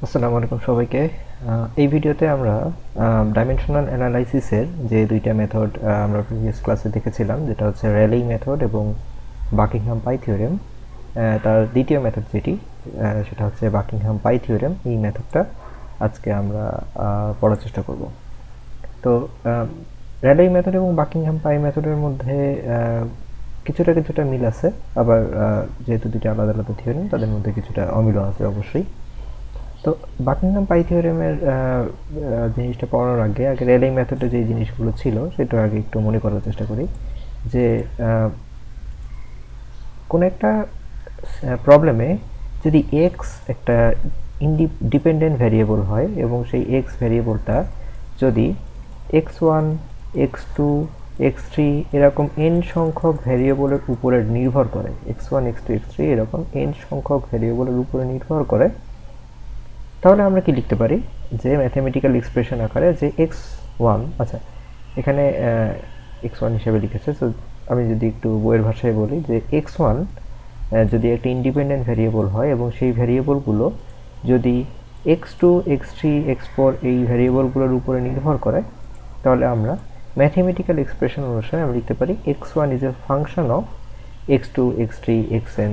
আসসালামু আলাইকুম সবাইকে। এই ভিডিওতে আমরা ডাইমেনশনাল অ্যানালাইসিসের যে দুইটা মেথড আমরা প্রিভিয়াস ক্লাসে দেখেছিলাম, যেটা হচ্ছে রেলেই মেথড এবং বাকিংহাম পাই থিওরেম। তার দ্বিতীয় মেথড যেটি সেটা হচ্ছে বাকিংহাম পাই থিওরেম। এই মেথডটা আজকে আমরা পড়ার চেষ্টা করব। তো রেলেই মেথড এবং বাকিংহাম পাই মেথডের মধ্যে কিছুটা মিল আছে, আবার যেহেতু দুইটা আলাদা আলাদা থিওরেম তাদের মধ্যে কিছুটা অমিলও আছে অবশ্যই। তো বাকিংহাম পাই থিওরেমের জিনিসটা পড়ানোর আগে রেলেই মেথডে যে জিনিসগুলো ছিল সেটা আগে একটু মনে করার চেষ্টা করি। যে কোন একটা প্রবলেমে যদি এক্স একটা ডিপেন্ডেন্ট ভ্যারিয়েবল হয় এবং সেই এক্স ভ্যারিয়েবলটা যদি x1 x2 x3 এরকম n সংখ্যক ভ্যারিয়েবলের উপরে নির্ভর করে, x1 x2 x3 এরকম n সংখ্যক ভ্যারিয়েবলের উপরে নির্ভর করে, তাহলে আমরা কি লিখতে পারি যে ম্যাথমেটিক্যাল এক্সপ্রেশন আকারে যে x1, আচ্ছা এখানে x1 হিসেবে লিখেছে। তো আমি যদি একটু বইয়ের ভাষায় বলি যে x1 যদি একটা ইন্ডিপেন্ডেন্ট ভ্যারিয়েবল হয় এবং সেই ভ্যারিয়েবলগুলো যদি x2 x3 x4 এই ভ্যারিয়েবলগুলোর উপরে নির্ভর করে, তাহলে আমরা ম্যাথমেটিক্যাল এক্সপ্রেশন অনুসারে আমরা লিখতে পারি x1 is a function of x2 x3 xn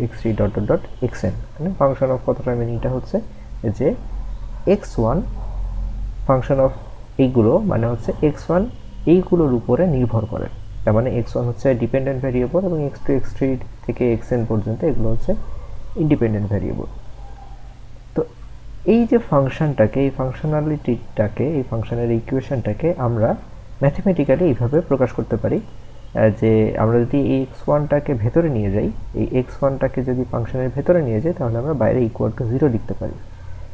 x3 dot dot dot xn। মানে ফাংশন অফ কতটা মিনিংটা হচ্ছে যে x1 ফাংশন অফ এইগুলো মানে হচ্ছে x1 এইগুলোর উপরে নির্ভর করে। তার মানে x1 হচ্ছে ডিপেন্ডেন্ট ভ্যারিয়েবল এবং x2 x3 থেকে xn পর্যন্ত এগুলো হচ্ছে ইন্ডিপেন্ডেন্ট ভ্যারিয়েবল। তো এই যে ফাংশনটাকে, এই ফাংশনালিটিটাকে, এই ফাংশনের ইকুয়েশনটাকে আমরা ম্যাথমেটিক্যালি এইভাবে প্রকাশ করতে পারি যে আমরা যদি এই x1টাকে ভেতরে নিয়ে যাই, এই x1টাকে যদি ফাংশনের ভেতরে নিয়ে যাই, তাহলে আমরা বাইরে ইকুয়াল টু 0 লিখতে পারি।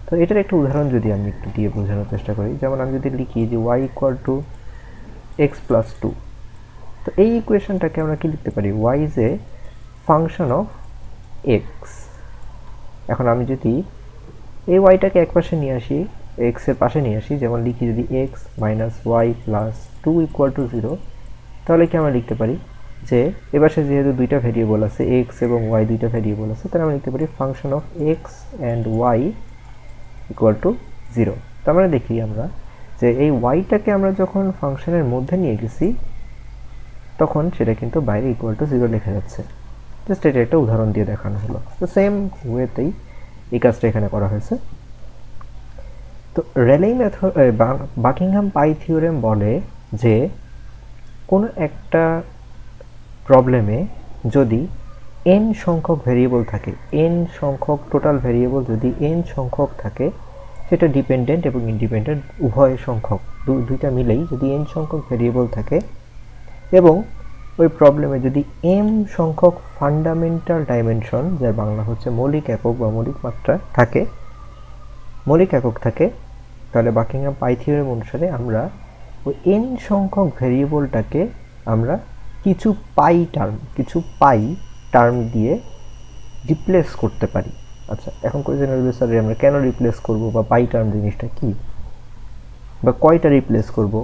তো এটার একটা উদাহরণ যদি আমি একটু দিয়ে বোঝানোর চেষ্টা করি, যেমন আমি যদি লিখি যে y equal to x plus 2, তো এই ইকুয়েশনটাকে আমরা কি লিখতে পারি, y is a function of x. এখন আমি যদি এই ওয়াইটাকে এক পাশে নিয়ে আসি, এক্স এর পাশে নিয়ে আসি, যেমন লিখি যদি x minus y plus 2 equal to 0, তাহলে কি আমরা লিখতে পারি যে এপাশে যেহেতু দুইটা ভেরিয়েবল আছে, এক্স এবং ওয়াই দুইটা ভেরিয়েবল আছে, তাহলে আমরা লিখতে পারি function of x and y equal to 0। তার মানে দেখি আমরা যে এই ওয়াইটাকে আমরা যখন ফাংশনের মধ্যে নিয়ে গেছি, তখন সেটা কিন্তু বাইরে ইকুয়াল টু 0 লেখা যাচ্ছে। জাস্ট এটা একটা উদাহরণ দিয়ে দেখানো হলো। তো সেম ওয়েতেই এই কাজটা এখানে করা হয়েছে। তো রেলেই মেথড বাকিংহাম পাই থিওরেম বলে যে কোনো একটা প্রবলেমে যদি n সংখ্যক ভেরিয়েবল থাকে, n সংখ্যক টোটাল ভেরিয়েবল যদি n সংখ্যক থাকে, সেটা ডিপেন্ডেন্ট এবং ইন্ডিপেন্ডেন্ট উভয় সংখ্যক, দুইটা মিলেই যদি n সংখ্যক ভেরিয়েবল থাকে এবং ওই প্রবলেমে যদি m সংখ্যক ফান্ডামেন্টাল ডাইমেনশন, যার বাংলা হচ্ছে মৌলিক একক বা মৌলিক মাত্রা থাকে, মৌলিক একক থাকে, তাহলে বাকিংহাম পাই থিওরেম অনুসারে আমরা ওই n সংখ্যক ভেরিয়েবলটাকে আমরা কিছু পাই টার্ম দিয়ে রিপ্লেস করতে পারি। আচ্ছা, এখন কোয়েশ্চেন আসবে, স্যার আমরা কেন রিপ্লেস করব বা পাই টার্ম জিনিসটা কি বা কয়টা রিপ্লেস করব?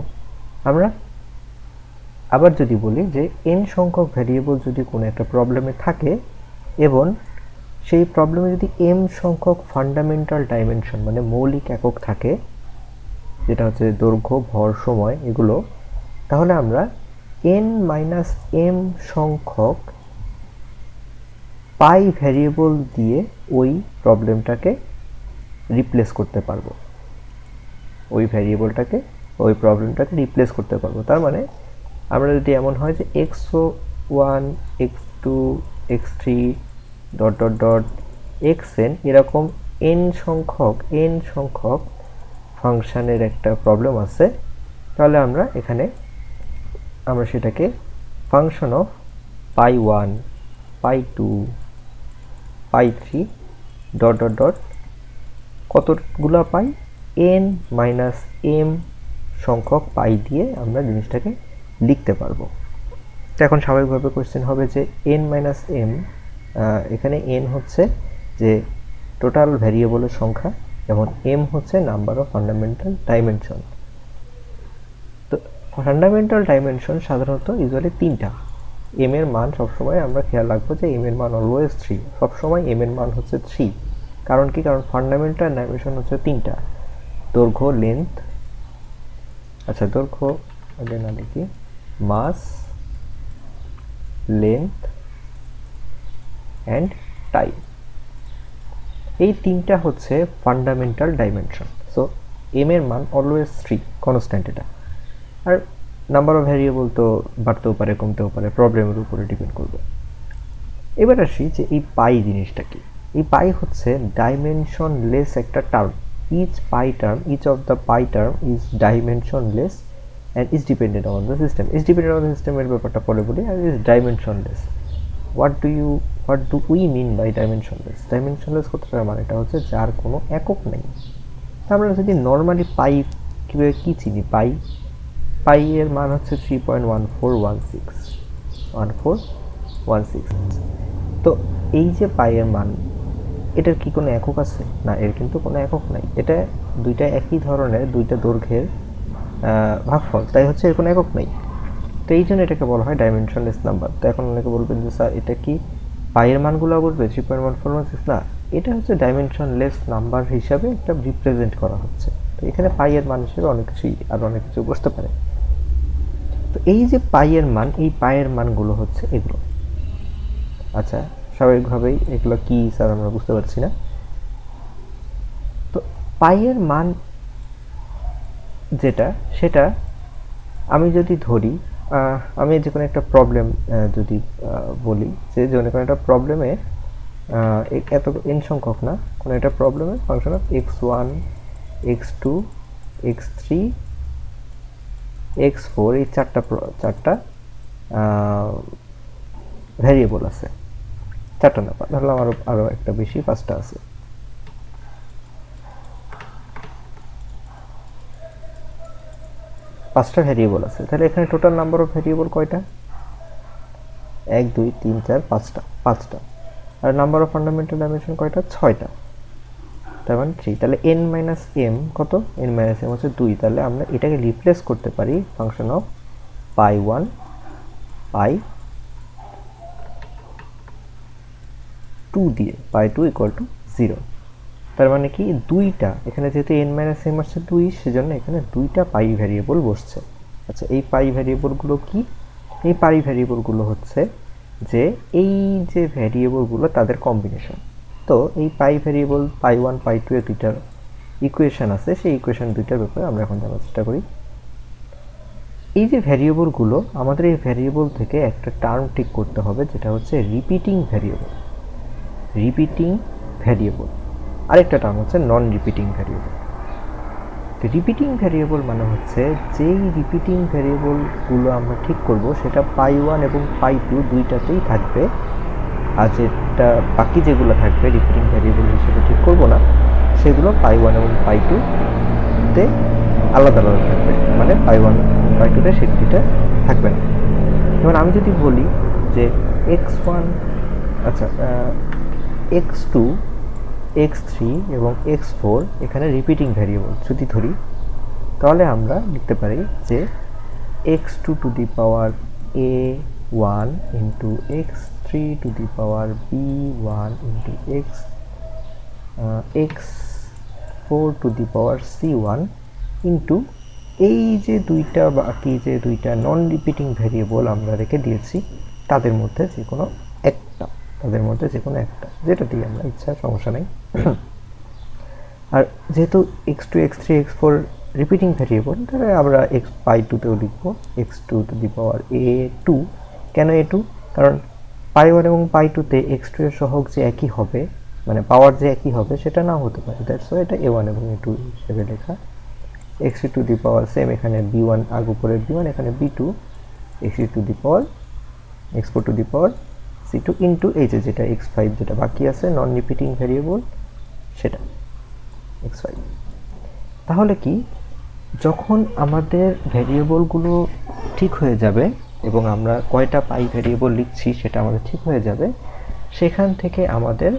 আমরা আবার যদি বলি যে n সংখ্যক ভ্যারিয়েবল যদি কোনো একটা প্রবলেমে থাকে এবং সেই প্রবলেমে যদি m সংখ্যক ফান্ডামেন্টাল ডাইমেনশন মানে মৌলিক একক থাকে, যেটা হচ্ছে দৈর্ঘ্য, ভর, সময় এগুলো, তাহলে আমরা n মাইনাস m সংখ্যক পাই ভ্যারিয়েবল দিয়ে ওই প্রবলেমটাকে রিপ্লেস করতে পারবো, ওই ভ্যারিয়েবলটাকে ওই প্রবলেমটাকে রিপ্লেস করতে পারবো। তার মানে আমরা যদি এমন হয় যে x1 x2 x3 dot dot dot xn এরকম n সংখ্যক ফাংশনের একটা প্রবলেম আছে, তাহলে আমরা এখানে আমরা সেটাকে function of pi 1 pi 2 pi 3 dot dot dot কতগুলো পাই n মাইনাস m সংখ্যক পাই দিয়ে আমরা জিনিসটাকে লিখতে পারবো। তো এখন স্বাভাবিকভাবে কোয়েশ্চেন হবে যে n মাইনাস m, এখানে n হচ্ছে যে টোটাল ভ্যারিয়েবলের সংখ্যা এবং m হচ্ছে নাম্বার অফ ফান্ডামেন্টাল ডাইমেনশন। তো ফান্ডামেন্টাল ডাইমেনশন সাধারণত ইউজুয়ালি 3টা। m এর মান সবসময় আমরা খেয়াল রাখবো যে m এর মান অলওয়েজ 3, সবসময় m এর মান হচ্ছে 3, কারণ কি, কারণ ফান্ডামেন্টাল ডাইমেনশন হচ্ছে তিনটা, দৈর্ঘ্য, লেন্থ, আচ্ছা দৈর্ঘ্য আগে না লিখি, মাস, লেন্থ অ্যান্ড টাইম। এই তিনটা হচ্ছে ফান্ডামেন্টাল ডাইমেনশন। সো এম এর মান অলওয়েজ 3 কনস্ট্যান্ট এটা। আর নাম্বার অফ ভ্যারিয়েবল তো বাড়তেও পারে কমতেও পারে, প্রবলেমের উপরে ডিপেন্ড করবে। এবার আসি যে এই পাই জিনিসটা কি। এই পাই হচ্ছে ডাইমেনশনলেস একটা term. Each of the pi term is dimensionless and is dependent on the system. Is dependent on the সিস্টেমের ব্যাপারটা পরে বলি। আর is dimensionless. What do we mean by dimensionless? Dimensionless কথাটার মানেটা হচ্ছে যার কোনো একক নেই। আমরা যদি নর্মালি পাই কীভাবে কী চিনি, পাই এর মান হচ্ছে 3.1416। তো এই যে পাই এর মান, এটার কি কোনো একক আছে? না, এর কিন্তু কোনো একক নাই। এটা দুইটা একই ধরনের দুইটা দৈর্ঘ্যের ভাগফল, তাই হচ্ছে এর কোনো একক নেই। তো এই জন্য এটাকে বলা হয় ডাইমেনশনলেস নাম্বার। তো এখন অনেকে বলবেন যে স্যার এটা কি পাইয়ের মানগুলো বলবে 3.1416? না, এটা হচ্ছে ডাইমেনশনলেস নাম্বার হিসাবে একটা রিপ্রেজেন্ট করা হচ্ছে। তো এখানে পাইয়ের মান হিসেবে অনেক কিছুই আর অনেক কিছু বসতে পারে। তো এই যে পাইয়ের মান, এই পাইয়ের মানগুলো হচ্ছে এগুলো। আচ্ছা, স্বাভাবিকভাবেই এগুলো কি স্যার আমরা বুঝতে পারছি না। তো পাইয়ের মান যেটা, সেটা আমি যদি ধরি, আমি যে কোনো একটা প্রবলেম যদি বলি যে কোনো একটা প্রবলেমে এত এন সংখ্যক না, কোনো একটা প্রবলেমে function of x1 x2 x3 x4 এই চারটা ভ্যারিয়েবল আছে। চারটা না, ধরলাম আরও একটা বেশি, 5টা আছে। পাঁচটা ভ্যারিয়েবল আছে। তাহলে এখানে টোটাল নাম্বার অফ ভ্যারিয়েবল কয়টা? 1 2 3 4 5টা। আর নাম্বার অফ ফান্ডামেন্টাল ডাইমেনশন কয়টা? 6টা। তার মানে 3। তাহলে n মাইনাস m কত? n মাইনাস m হচ্ছে 2। তাহলে আমরা এটাকে রিপ্লেস করতে পারি ফাংশন অফ পাই 1 পাই 2 দিয়ে, পাই 2 ইকুয়াল টু 0। তার মানে কি, দুইটা, এখানে যেহেতু n মাইনাস m আসছে 2, সেজন্য এখানে দুইটা পাই ভ্যারিয়েবল বসছে। আচ্ছা, এই পাই ভ্যারিয়েবলগুলো কি? এই পাই ভ্যারিয়েবলগুলো হচ্ছে যে এই যে ভ্যারিয়েবলগুলো তাদের কম্বিনেশন। তো এই পাই ভ্যারিয়েবল পাই 1 পাই 2 এর দুইটার ইকুয়েশন আছে, সেই ইকুয়েশন দুইটার ব্যাপারে আমরা এখন জানার চেষ্টা করি। এই যে ভ্যারিয়েবলগুলো, আমাদের এই ভ্যারিয়েবল থেকে একটা টার্ম ঠিক করতে হবে যেটা হচ্ছে রিপিটিং ভ্যারিয়েবল। আরেকটা টার্ম হচ্ছে নন রিপিটিং ভ্যারিয়েবল। রিপিটিং ভ্যারিয়েবল মানে হচ্ছে যেই রিপিটিং ভ্যারিয়েবলগুলো আমরা ঠিক করব সেটা পাই 1 এবং পাই 2 দুইটাতেই থাকবে, আর যেটা বাকি যেগুলো থাকবে রিপিটিং ভ্যারিয়েবল হিসেবে ঠিক করব না, সেগুলো পাই 1 এবং পাই 2-তে আলাদা আলাদা থাকবে। মানে পাই 1 এবং পাই 2-তে সে দুইটা থাকবে না। যেমন আমি যদি বলি যে x1, আচ্ছা x2 x3 এবং x4 এখানে রিপিটিং ভ্যারিয়েবল যদি ধরি, তাহলে আমরা লিখতে পারি যে x2 two the power a1 into x3 two the power b1 into x4 two the power c1 into এই যে দুইটা বাকি যে দুইটা নন রিপিটিং ভ্যারিয়েবল আমরা রেখে দিয়েছি তাদের মধ্যে যে কোনো একটা, যেটা দিয়ে আমরা ইচ্ছা, সমস্যা নেই। আর যেহেতু x2 x3 x4 repeating variable, তাহলে আমরা পাই 2-তেও লিখব x2 two the power a2। কেন a2? কারণ পাই 1 এবং পাই 2-তে x2 এর সহগ যে একই হবে, মানে পাওয়ার যে একই হবে, সেটা নাও হতে পারে। দ্যাটস ওয়াই এটা a1 এবং a2 হিসেবে লেখা। x3 two the power same, এখানে b1 আগ উপরে b1, এখানে b2, x3 two the power x4 two the power c2 into এই যেটা x5 যেটা বাকি আছে নন রিপিটিং ভ্যারিয়েবল, সেটা x5। তাহলে কি, যখন আমাদের ভ্যারিয়েবলগুলো ঠিক হয়ে যাবে এবং আমরা কয়টা পাই ভ্যারিয়েবল লিখছি সেটা আমাদের ঠিক হয়ে যাবে, সেখান থেকে আমাদের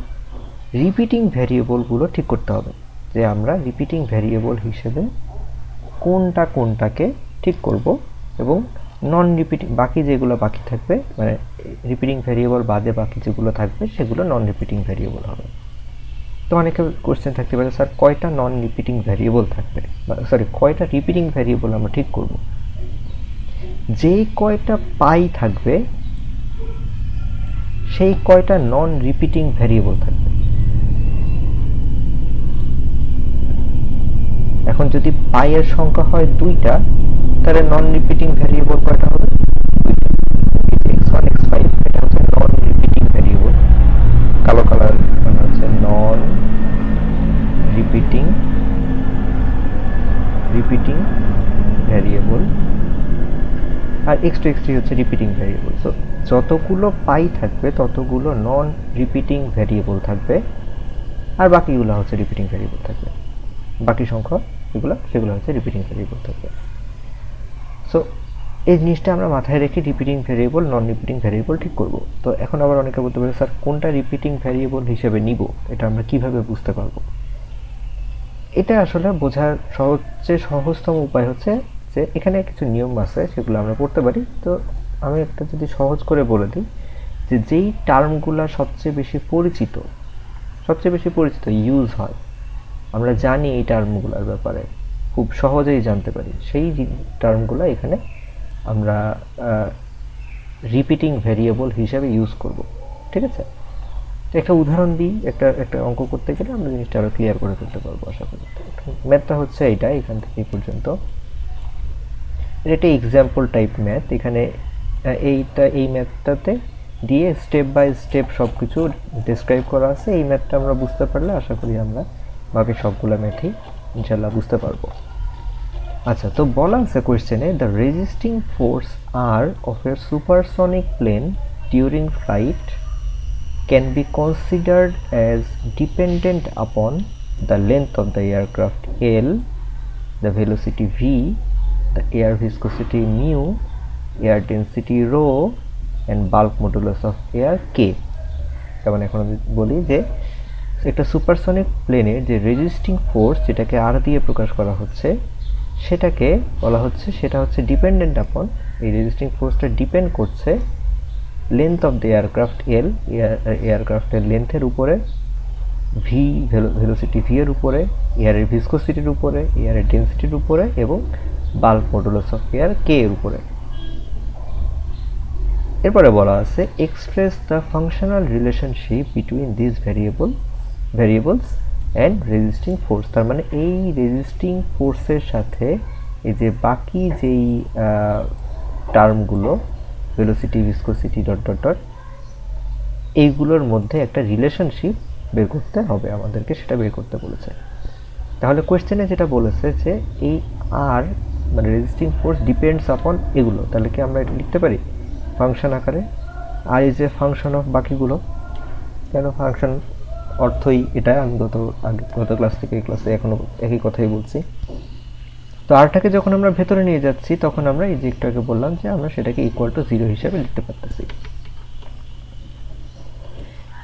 রিপিটিং ভ্যারিয়েবলগুলো ঠিক করতে হবে যে আমরা রিপিটিং ভ্যারিয়েবল হিসেবে কোনটাকে ঠিক করব, এবং নন রিপিটিং বাকি যেগুলো বাকি থাকবে, মানে রিপিটিং ভ্যারিয়েবল বাদে বাকি যেগুলো থাকবে সেগুলো নন রিপিটিং ভ্যারিয়েবল হবে। তো অনেকে কোশ্চেন থাকতে পারে স্যার কয়টা নন রিপিটিং ভ্যারিয়েবল থাকবে, সরি কয়টা রিপিটিং ভ্যারিয়েবল আমরা ঠিক করব। যে কয়টা পাই থাকবে সেই কয়টা নন রিপিটিং ভ্যারিয়েবল থাকবে। এখন যদি পাই এর সংখ্যা হয় 2টা, তাহলে নন রিপিটিং ভ্যারিয়েবল কয়টা হবে? 2টা। x1 x5 এটা হচ্ছে নন রিপিটিং ভ্যারিয়েবল, কালো কালার মানে হচ্ছে নন রিপিটিং ভ্যারিয়েবল, আর x2 x3 হচ্ছে রিপিটিং ভ্যারিয়েবল। সো যতগুলো পাই থাকবে ততগুলো নন রিপিটিং ভ্যারিয়েবল থাকবে, আর বাকিগুলো হচ্ছে রিপিটিং ভ্যারিয়েবল থাকবে। বাকি সংখ্যা সেগুলো হচ্ছে রিপিটিং ভ্যারিয়েবল থাকবে। সো এই জিনিসটা আমরা মাথায় রেখে রিপিটিং ভ্যারিয়েবল নন রিপিটিং ভ্যারিয়েবল ঠিক করব। তো এখন আবার অনেকে বলতে পারে স্যার কোনটা রিপিটিং ভ্যারিয়েবল হিসেবে নিব, এটা আমরা কিভাবে বুঝতে পারবো? এটা আসলে বোঝার সবচেয়ে সহজতম উপায় হচ্ছে যে এখানে কিছু নিয়ম আছে, সেগুলো আমরা পড়তে পারি। তো আমি একটা যদি সহজ করে বলে দিই, যে যেই টার্মগুলো সবচেয়ে বেশি পরিচিত ইউজ হয়, আমরা জানি এই টার্মগুলোর ব্যাপারে, খুব সহজেই জানতে পারি, সেই টার্মগুলো এখানে আমরা রিপিটিং ভ্যারিয়েবল হিসাবে ইউজ করব। ঠিক আছে, একটা উদাহরণ দিই, একটা অঙ্ক করতে গেলে আমরা জিনিসটা আরো ক্লিয়ার করে ফেলতে পারবো আশা করি। ম্যাথটা হচ্ছে এইটা, এখান থেকে এই পর্যন্ত এটা একটা এক্সাম্পল টাইপ ম্যাথ। এখানে এই ম্যাথটাতে দিয়ে স্টেপ বাই স্টেপ সব কিছু ডেসক্রাইব করা আছে। এই ম্যাথটা আমরা বুঝতে পারলে আশা করি আমরা বাকি সবগুলো ম্যাথই ইনশাল্লাহ বুঝতে পারবো। আচ্ছা, তো বলা আছে কোয়েশ্চেনে, the resisting force R of a supersonic plane during flight can be considered as dependent upon the length of the aircraft L, the velocity V, the air viscosity mu, air density rho, and bulk modulus of air K. যেমন এখন আমি বলি যে একটা supersonic প্লেনের যে resisting force, যেটাকে আর দিয়ে প্রকাশ করা হচ্ছে, সেটাকে বলা হচ্ছে, সেটা হচ্ছে ডিপেন্ডেন্ট আপন, এই রেজিস্টিং ফোর্সটা ডিপেন্ড করছে লেন্থ অফ দ্য এয়ারক্রাফট এল, এয়ারক্রাফটের লেন্থের উপরে, ভি ভেলোসিটি ভি এর উপরে, এয়ারের ভিসকোসিটির উপরে, এয়ারের ডেন্সিটির উপরে, এবং বাল্ক মডুলাস অফ এয়ার কে এর উপরে। এরপরে বলা আছে express the functional relationship between this variables and resisting force. তার মানে এই রেজিস্টিং ফোর্সের সাথে এই যে বাকি যেই টার্মগুলো, velocity, viscosity, dot dot dot, এইগুলোর মধ্যে একটা রিলেশনশিপ বের করতে হবে আমাদেরকে, সেটা বের করতে বলেছে। তাহলে কোয়েশ্চেনে যেটা বলেছে যে এই আর মানে রেজিস্টিং ফোর্স ডিপেন্ডস আপন এগুলো, তাহলে কি আমরা এটা লিখতে পারি ফাংশন আকারে? আর ইজ এ ফাংশন অফ বাকিগুলো। কেন ফাংশন অর্থই এটা, আমি গত ক্লাস থেকে এই ক্লাসে এখনো একই কথাই বলছি। তো আরটাকে যখন আমরা ভেতরে নিয়ে যাচ্ছি, তখন আমরা এই যে একটু আগে বললাম যে আমরা সেটাকে ইকুয়াল টু 0 হিসাবে লিখতে পারতেছি,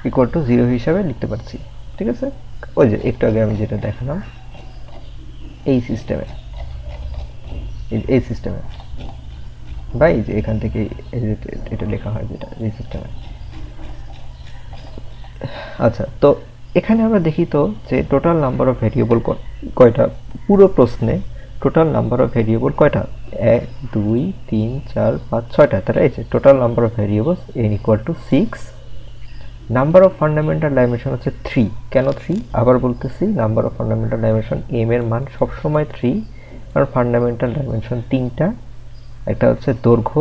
ইকুয়াল টু 0 হিসাবে লিখতে পারছি। ঠিক আছে, ওই যে একটু আগে আমি যেটা দেখালাম এই সিস্টেমে, বা এই যে এখান থেকে এটা লেখা হয় যেটা এই সিস্টেমে। আচ্ছা, তো এখানে আমরা দেখি তো যে টোটাল নাম্বার অফ ভেরিয়েবল কয়টা, পুরো প্রশ্নে টোটাল নাম্বার অফ ভেরিয়েবল কয়টা? 1 2 3 4 5 6টা। তাহলে এই যে total number of variables n equal to 6। Number of fundamental dimension হচ্ছে 3। কেন 3? আবার বলতেছি, number of fundamental dimension m এর মান সবসময় 3, কারণ ফান্ডামেন্টাল ডাইমেনশন 3টা। একটা হচ্ছে দৈর্ঘ্য,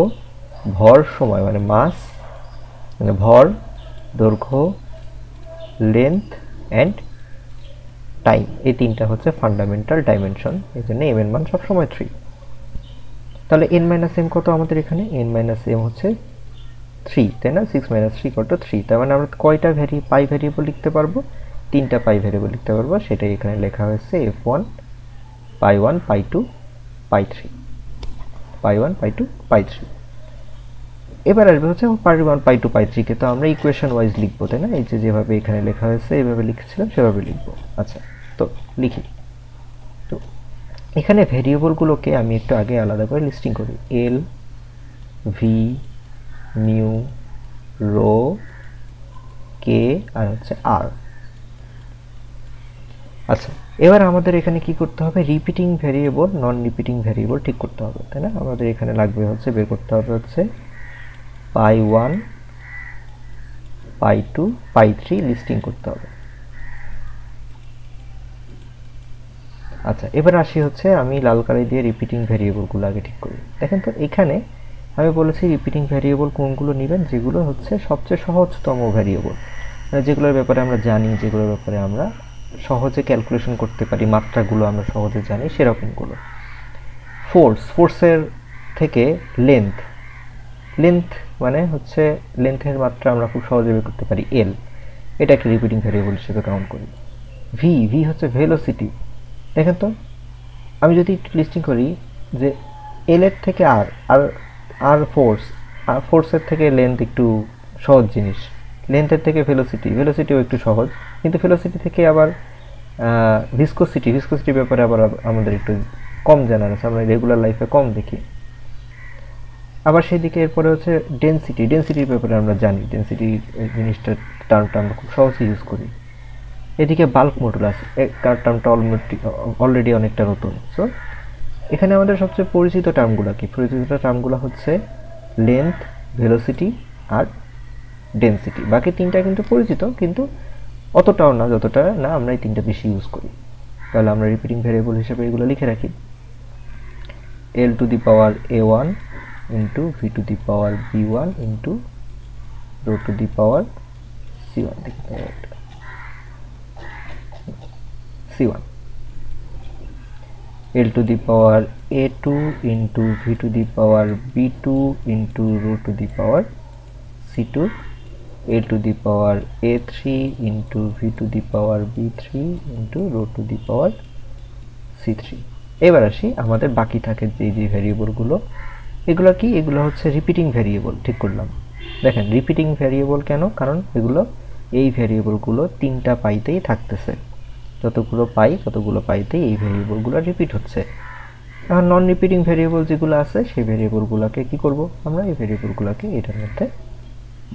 ভর, সময়, মানে মাস, মানে ভর, দৈর্ঘ্য, লেন্থ অ্যান্ড টাইম। এই 3টা হচ্ছে ফান্ডামেন্টাল ডাইমেনশন, এই জন্য m এর মান সবসময় 3। তাহলে n - m কত আমাদের এখানে? n - m হচ্ছে 3, তাই না? 6 - 3 = 3। তার মানে আমরা কয়টা পাই ভেরিয়েবল লিখতে পারবো? 3টা পাই ভেরিয়েবল লিখতে পারবো। সেটাই এখানে লেখা হয়েছে f1, pi1, pi2, pi3, pi1, pi2, pi3। এবার আসবে হচ্ছে pi1, pi2, pi3 কে তো আমরা ইকুয়েশন ওয়াইজ লিখবো, তাই না? এই যে যেভাবে এখানে লেখা হয়েছে এইভাবে লিখেছিলাম সেভাবে লিখবো। আচ্ছা, তো লিখি। তো এখানে ভেরিয়েবলগুলোকে আমি একটু আগে আলাদা করে লিস্টিং করি। এল, ভি, মিউ, রো, কে আর হচ্ছে আর। আচ্ছা, এবার আমাদের এখানে কি করতে হবে, রিপিটিং ভ্যারিয়েবল নন রিপিটিং ভ্যারিয়েবল ঠিক করতে হবে, তাই না? আমাদের এখানে লাগবে হচ্ছে, বের করতে হবে হচ্ছে পাই 1, পাই 2, পাই 3 লিস্টিং করতে হবে। আচ্ছা, এবার আসি হচ্ছে, আমি লাল কালি দিয়ে রিপিটিং ভ্যারিয়েবলগুলো আগে ঠিক করি। দেখেন তো এখানে আমি বলেছি রিপিটিং ভ্যারিয়েবল কোনগুলো নেবেন, যেগুলো হচ্ছে সবচেয়ে সহজতম ভ্যারিয়েবল, মানে যেগুলোর ব্যাপারে আমরা জানি, যেগুলোর ব্যাপারে আমরা সহজে ক্যালকুলেশন করতে পারি, মাত্রাগুলো আমরা সহজে জানি, সেরকমগুলো। ফোর্সের থেকে লেন্থ, লেন্থ মানে হচ্ছে লেন্থের মাত্রা আমরা খুব সহজে বের করতে পারি, এল, এটাকে রিপিটিং ভ্যারিয়েবল হিসেবে কাউন্ট করি। ভি হচ্ছে ভেলোসিটি। দেখেন তো আমি যদি একটু লিস্টিং করি যে এল এর থেকে আর আর আর ফোর্সের থেকে লেন্থ একটু সহজ জিনিস, লেন্থের থেকে ভেলোসিটিও একটু সহজ, কিন্তু ভেলোসিটি থেকে আবার ভিসকোসিটির ব্যাপারে আবার আমাদের একটু কম জানার আছে, আমরা রেগুলার লাইফে কম দেখি। আবার সেদিকে এরপরে হচ্ছে ডেন্সিটির ব্যাপারে আমরা জানি, ডেন্সিটি জিনিসটার টার্মটা আমরা খুব সহজে ইউজ করি। এদিকে বাল্ক মডুলাস, টার্মটা অলরেডি অনেকটা নতুন। সো এখানে আমাদের সবচেয়ে পরিচিত টার্মগুলো হচ্ছে লেন্থ, ভেলোসিটি আর ডেন্সিটি। বাকি তিনটা কিন্তু পরিচিত, কিন্তু অতটাও না যতটা না আমরা এই তিনটা বেশি ইউজ করি। তাহলে আমরা রিপিটিং ভ্যারিয়েবল হিসেবে এগুলো লিখে রাখি, L to the power a1 into V to the power b1 into rho to the power c1 c1, L to the power a2 into v to the power b2 into rho to the power c2, a to the power a3 into v to the power b3 into rho to the power c3। এবার আসি আমাদের বাকি থাকে যে ভ্যারিয়েবলগুলো, এগুলো কি, এগুলো হচ্ছে রিপিটিং ভ্যারিয়েবল ঠিক করলাম। দেখেন রিপিটিং ভ্যারিয়েবল কেন, কারণ এগুলো এই ভ্যারিয়েবলগুলো তিনটা পাইতেই থাকতেছে, যতগুলো পাইতেই এই ভ্যারিয়েবলগুলো রিপিট হচ্ছে। এখন নন রিপিটিং ভ্যারিয়েবল যেগুলো আছে সেই ভ্যারিয়েবলগুলোকে কি করব, আমরা এই ভ্যারিয়েবলগুলোকে এটার মধ্যে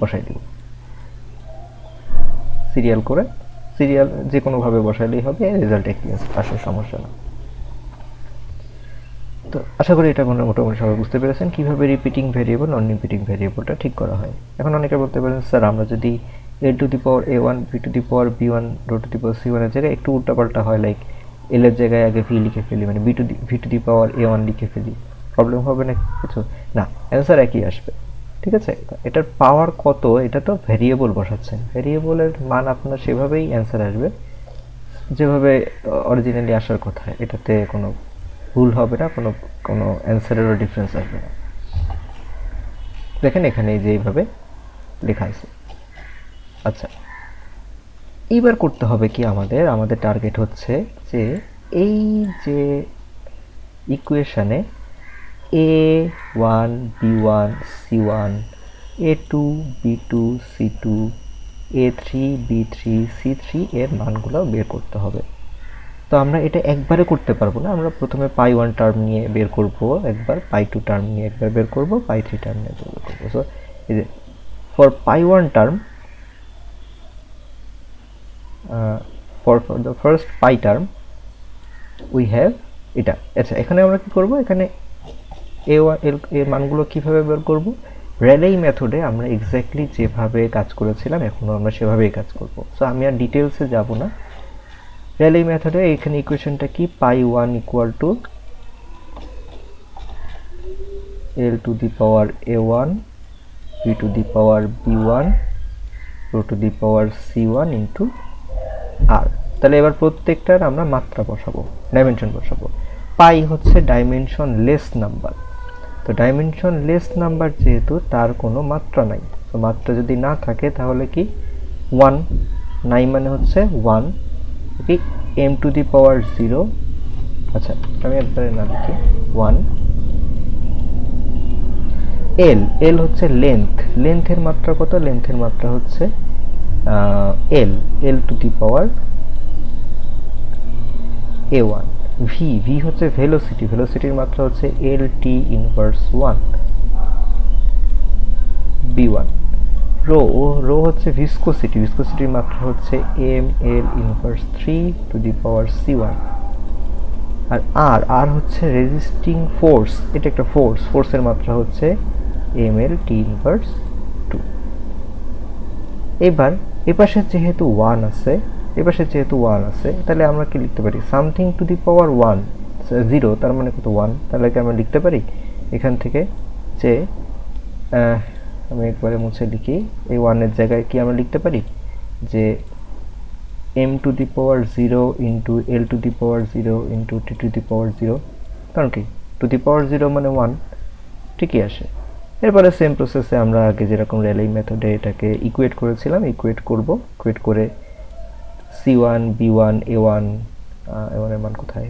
বসাই দেব, সিরিয়াল যে কোনোভাবে বসাইলেই হবে, রেজাল্ট একই আসলে সমস্যা না। তো আশা করি এটা মোটামুটি সবাই বুঝতে পেরেছেন কিভাবে রিপিটিং ভ্যারিয়েবল নন রিপিটিং ভ্যারিয়েবলটা ঠিক করা হয়। এখন অনেকে বলতে পারেন স্যার আমরা যদি L to the power a1 V to the power b1 rho to the power c1 এর জায়গায় একটু উল্টাপাল্টা হয়, লাইক এল এর জায়গায় আগে ভি লিখে ফেলি, মানে V to the power a1 লিখে ফেলি, প্রবলেম হবে না কিছু? না, অ্যান্সার একই আসবে, ঠিক আছে? এটার পাওয়ার কত, এটা তো ভ্যারিয়েবল বসাচ্ছেন, ভ্যারিয়েবলের মান আপনার সেভাবেই অ্যান্সার আসবে যেভাবে অরিজিনালি আসার কথা, এটাতে কোনো ভুল হবে না, কোনো অ্যান্সারেরও ডিফারেন্স আসবে না। দেখেন এখানে যে এইভাবে লেখা আছে। আচ্ছা, এইবার করতে হবে কি, আমাদের টার্গেট হচ্ছে যে এই যে ইকুয়েশনে a1 b1 c1 a2 b2 c2 a3 b3 c3 এর মানগুলো বের করতে হবে। তো আমরা এটা একবারে করতে পারবো না, আমরা প্রথমে পাই 1 টার্ম নিয়ে বের করব একবার, পাই 2 টার্ম নিয়ে একবার বের করব, পাই 3 টার্ম নিয়ে বের করব। সো এই যে for pi 1 term, for the first pi term we have এটা। আচ্ছা, এখানে আমরা কি করব, এখানে a1 এর মানগুলো কিভাবে বের করব, রেলেই মেথডে আমরা এক্স্যাক্টলি যেভাবে কাজ করেছিলাম এখনো আমরা সেভাবেই কাজ করব। সো আমি আর ডিটেইলসে যাব না, রেলেই মেথডে এখানে ইকুয়েশনটা কি, pi 1 equal to l to the power a1 v to the power b1 rho to the power c1 into R. তাহলে এবার প্রত্যেকটার আমরা মাত্রা বসাবো, ডাইমেনশন বসাবো। পাই হচ্ছে ডাইমেনশন লেস নাম্বার, তো ডাইমেনশন লেস নাম্বার যেহেতু তার কোনো মাত্রা নাই, তো মাত্রা যদি না থাকে তাহলে কি 1 নাই, মানে হচ্ছে 1 কি m টু দি পাওয়ার 0। আচ্ছা, আমি একবারে না লিখি 1। এল হচ্ছে লেন্থের মাত্রা কত, লেন্থের মাত্রা হচ্ছে এল to the power a1। V হচ্ছে ভেলোসিটির মাত্রা হচ্ছে এল টি ইনভার্স 1 b1। রো হচ্ছে ভিসকোসিটির মাত্রা হচ্ছে ml inverse 3 two the power c1, আর আর হচ্ছে রেজিস্টিং ফোর্স, এটা একটা ফোর্সের মাত্রা হচ্ছে ml t ইনভার্স 2। এবার এপাশে যেহেতু 1 আছে, তাহলে আমরা কি লিখতে পারি, সামথিং টু দি পাওয়ার 1 0, তার মানে কত 1, তাহলে কি আমরা লিখতে পারি এখান থেকে যে আমি একবারে মুছে লিখি, এই 1 এর জায়গায় কি আমরা লিখতে পারি যে m to the power 0 into l to the power 0 into t to the power 0, কারণ কি টু দি পাওয়ার 0 মানে 1, ঠিকই আসে। এরপরে সেম প্রসেসে আমরা আগে যেরকম রেলে মেথডে এটাকে ইকুয়েট করেছিলাম, ইকুয়েট করে c1 b1 a1 এর মান কোথায়,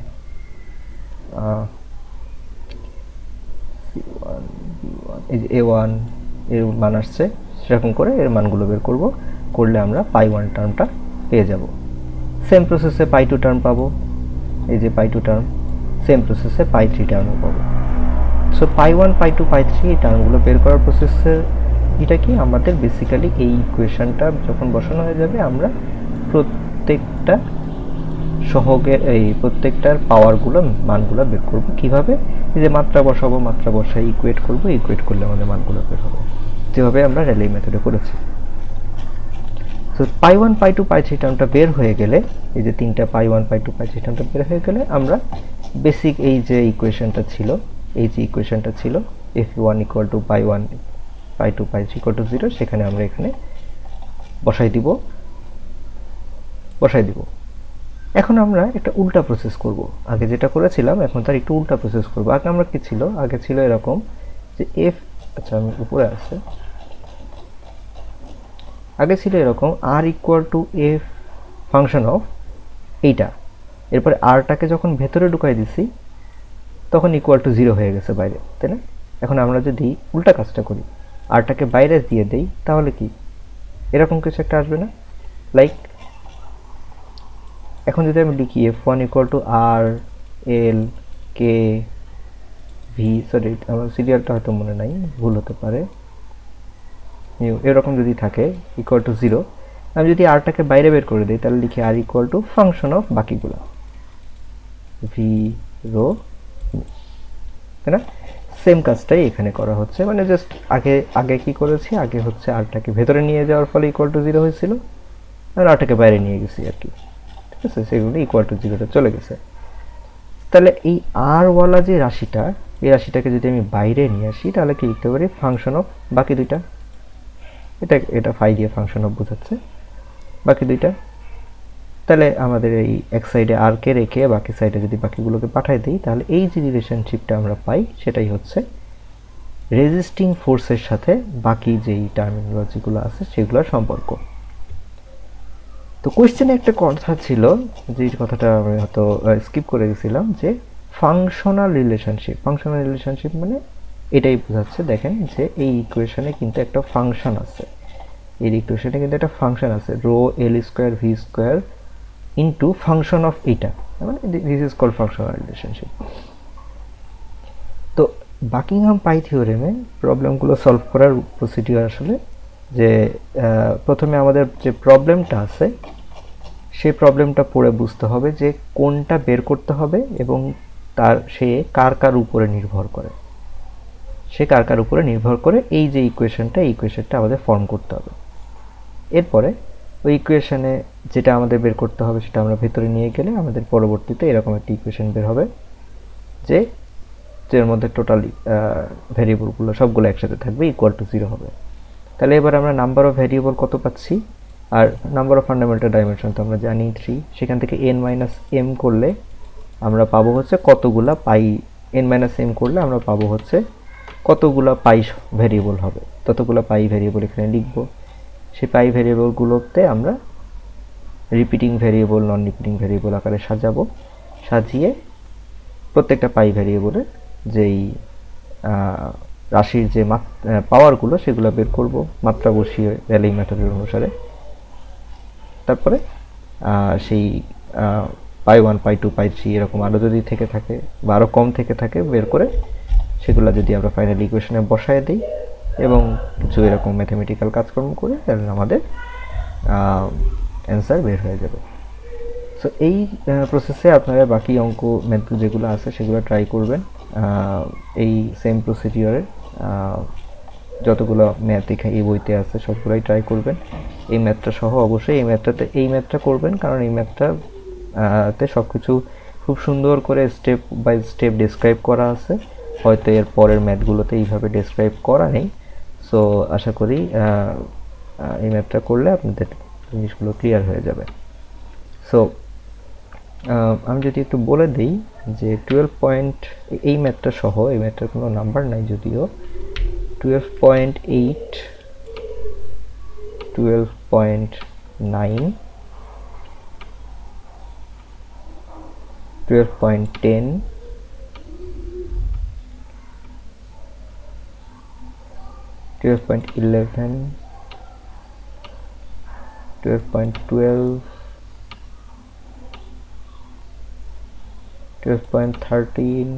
c1 b1 এই যে a1 এর মান আসছে, সেরকম করে এর মানগুলো বের করলে আমরা পাই1 টার্মটা পেয়ে যাব। সেম প্রসেসে পাই2 টার্ম পাবো, এই যে পাই2 টার্ম, সেম প্রসেসে পাই3 টার্মও পাবো। সো পাই1 পাই2 পাই3 এই টার্মগুলো বের করার প্রসেসের এটা কি, আমাদের বেসিক্যালি এই ইকুয়েশনটা যখন বসানো হয়ে যাবে আমরা প্রত্যেকটা সহগের এই প্রত্যেকটার পাওয়ারগুলো মানগুলো বের করব কিভাবে, এই যে মাত্রা বসাবো, মাত্রা বসাই ইকুয়েট করলে আমাদের মানগুলো বের হবে, যেভাবে আমরা রেলে মেথডে করেছি। সো পাই1 পাই2 পাই3 টার্মটা বের হয়ে গেলে, এই যে তিনটা পাই1 পাই2 পাই3 টার্মটা বের হয়ে গেলে আমরা বেসিক এই যে ইকুয়েশনটা ছিল f1 equal to pi one pi two পাই3 ইকুয়াল টু 0, সেখানে আমরা এখানে বসাই দিব। এখন আমরা একটা উল্টা প্রসেস করব, আগে যেটা করেছিলাম এখন তার একটু উল্টা প্রসেস করব। আগে আমরা কি ছিল, আগে ছিল এরকম যে আচ্ছা আমি উপরে আছে, আগে ছিল এরকম r equal to f function of এইটা, এরপরে rটাকে যখন ভেতরে ঢুকাই দিছি তখন ইকুয়াল টু 0 হয়ে গেছে বাইরে, তাই না? এখন আমরা যদি উল্টা কাজটা করি, rটাকে বাইরে দিয়ে দেই, তাহলে কি এরকম কিছু একটা আসবে না? লাইক এখন যদি আমি লিখি f1 equal two r l k v, sorry আমার সিরিয়ালটা হয়তো মনে নাই, ভুল হতে পারে, এরকম যদি থাকে ইকুয়াল টু 0, আমি যদি rটাকে বাইরে বের করে দিই তাহলে লিখি r equal to function of বাকিগুলো v রো, তাই না? সেম কাজটাই এখানে করা হচ্ছে, মানে জাস্ট আগে কি করেছি, আগে হচ্ছে rটাকে ভেতরে নিয়ে যাওয়ার ফলে ইকুয়াল টু 0 হয়েছিল, আর rটাকে বাইরে নিয়ে গেছি আর কি, ঠিক আছে? সেগুলো ইকুয়াল টু 0তে চলে গেছে। তাহলে এই r ওয়ালা যে রাশিটা, এই রাশিটাকে যদি আমি বাইরে নিয়ে আসি তাহলে কি লিখতে পারি, ফাংশন অফ বাকি দুইটা, এটা ফাই দিয়ে ফাংশন অফ বোঝাচ্ছে বাকি দুইটা। তাহলে আমাদের এই এক সাইডে r কে রেখে বাকি সাইডে যদি বাকিগুলোকে পাঠাই দিই, তাহলে এই যে রিলেশনশিপটা আমরা পাই সেটাই হচ্ছে রেজিস্টিং ফোর্সের সাথে বাকি যেই টার্মিনোলজিগুলো আছে সেগুলোর সম্পর্ক। তো কোয়েশ্চেনে একটা কথা ছিল, যে কথাটা আমি হয়তো স্কিপ করে গেছিলাম, যে ফাংশনাল রিলেশনশিপ মানে এটাই বোঝাচ্ছে, দেখেন যে এই ইকুয়েশনে কিন্তু একটা ফাংশন আছে, rho l square v square into function of এইটা, মানে this is called functional relationship. তো বাকিংহাম পাই থিওরেমে প্রবলেমগুলো সলভ করার প্রসিডিউর আসলে যে প্রথমে আমাদের যে প্রবলেমটা আছে সেই প্রবলেমটা পড়ে বুঝতে হবে যে কোনটা বের করতে হবে এবং সে কার উপরে নির্ভর করে, এই যে ইকুয়েশনটা আমাদের ফর্ম করতে হবে। এরপরে ওই ইকুয়েশনে যেটা আমাদের বের করতে হবে সেটা আমরা ভেতরে নিয়ে গেলে আমাদের পরবর্তীতে এরকম একটা ইকুয়েশন বের হবে যের মধ্যে টোটাল ভ্যারিয়েবলগুলো সবগুলো একসাথে থাকবে, ইকুয়াল টু 0 হবে। তাহলে এবার আমরা নাম্বার অফ ভ্যারিয়েবল কত পাচ্ছি, আর নাম্বার অফ ফান্ডামেন্টাল ডাইমেনশন তো আমরা জানি 3, সেখান থেকে n-m করলে আমরা পাবো হচ্ছে কতগুলা পাই, n-m করলে আমরা পাবো হচ্ছে কতগুলা পাই ভ্যারিয়েবল হবে, ততগুলা পাই ভ্যারিয়েবল এখানে লিখব। সেই পাই ভ্যারিয়েবলগুলোতে আমরা রিপিটিং ভ্যারিয়েবল, নন রিপিটিং ভ্যারিয়েবল আকারে সাজিয়ে প্রত্যেকটা পাই ভ্যারিয়েবলের যেই রাশির যে পাওয়ারগুলো সেগুলো বের করব মাত্রা বসিয়ে রেলে মেথডের অনুসারে। তারপরে সেই পাই1 পাই2 পাই3 এরকম আরও যদি থেকে থাকে বা আরও কম থেকে থাকে বের করে সেগুলো যদি আমরা ফাইনাল ইকুয়েশনে বসায় দিই, এবং কিছু এরকম ম্যাথমেটিক্যাল কাজকর্ম করে তাহলে আমাদের অ্যান্সার বের হয়ে যাবে। সো এই প্রসেসে আপনারা বাকি অঙ্ক ম্যাথ যেগুলো আছে সেগুলো ট্রাই করবেন। এই সেম প্রসিডিওরে যতগুলো ম্যাথ এই বইতে আছে সবগুলোই ট্রাই করবেন। এই ম্যাথটা সহ অবশ্যই এই ম্যাথটা করবেন, কারণ এই ম্যাথটাতে সব কিছু খুব সুন্দর করে স্টেপ বাই স্টেপ ডেসক্রাইব করা আছে। হয়তো এর পরের ম্যাথগুলোতে এইভাবে ডেসক্রাইব করা নেই। সো আশা করি এই ম্যাথটা করলে আপনাদের জিনিসগুলো ক্লিয়ার হয়ে যাবে। সো আমি যদি একটু বলে দিই যে 12 পয়েন্ট এই ম্যাথটা সহ, এই ম্যাথটার কোনো নাম্বার নাই যদিও, 12.8, 12.9, 12.10, 12.11, 12.12, 12.13,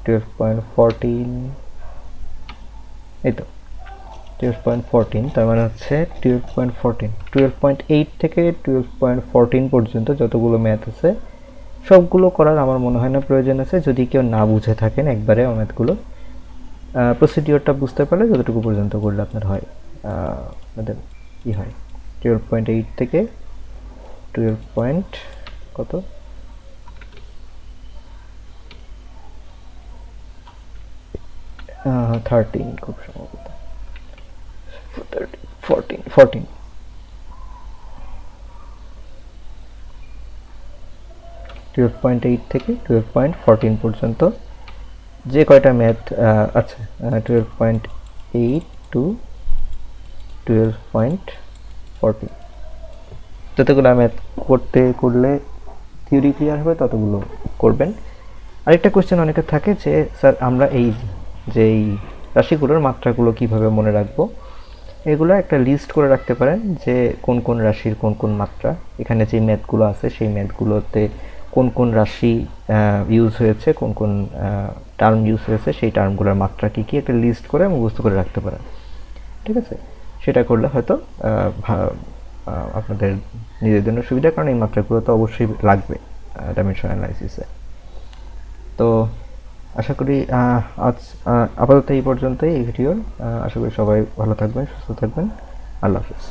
12.14, এই তো 12.14, তার মানে হচ্ছে 12.14, 12.8 থেকে 12.14 পর্যন্ত যতগুলো ম্যাথ আছে সবগুলো করার আমার মনে হয় না প্রয়োজন আছে। যদি কেউ না বুঝে থাকেন একবারে ম্যাথগুলো, প্রসিডিওরটা বুঝতে পারলে যতটুকু পর্যন্ত করলে আপনার হয়, আপনাদের কী হয় 12.8 থেকে 12 পয়েন্ট কত 13 খুব সম্ভবত 14 12.8 থেকে 12.14 পর্যন্ত যে কয়টা ম্যাথ আছে, 12.8 টু 12.14 যতগুলো ম্যাথ করলে থিওরি ক্লিয়ার হবে ততগুলো করবেন। আরেকটা কোয়েশ্চেন অনেকের থাকে যে স্যার আমরা যেই রাশিগুলোর মাত্রাগুলো কিভাবে মনে রাখবো। এগুলো একটা লিস্ট করে রাখতে পারেন যে কোন কোন রাশির কোন কোন মাত্রা, এখানে যে ম্যাথগুলো আছে সেই ম্যাথগুলোতে কোন কোন রাশি ইউজ হয়েছে, কোন কোন টার্ম ইউজ হয়েছে, সেই টার্মগুলোর মাত্রা কী কী একটা লিস্ট করে মুখস্থ করে রাখতে পারেন। ঠিক আছে, সেটা করলে হয়তো আপনাদের নিজের জন্য সুবিধা, কারণ এই মাত্রাগুলো তো অবশ্যই লাগবে ডাইমেনশন অ্যানালাইসিসে। তো আশা করি আজ আপাতত এই পর্যন্তই এই ভিডিওর। আশা করি সবাই ভালো থাকবেন, সুস্থ থাকবেন। আল্লাহ হাফেজ।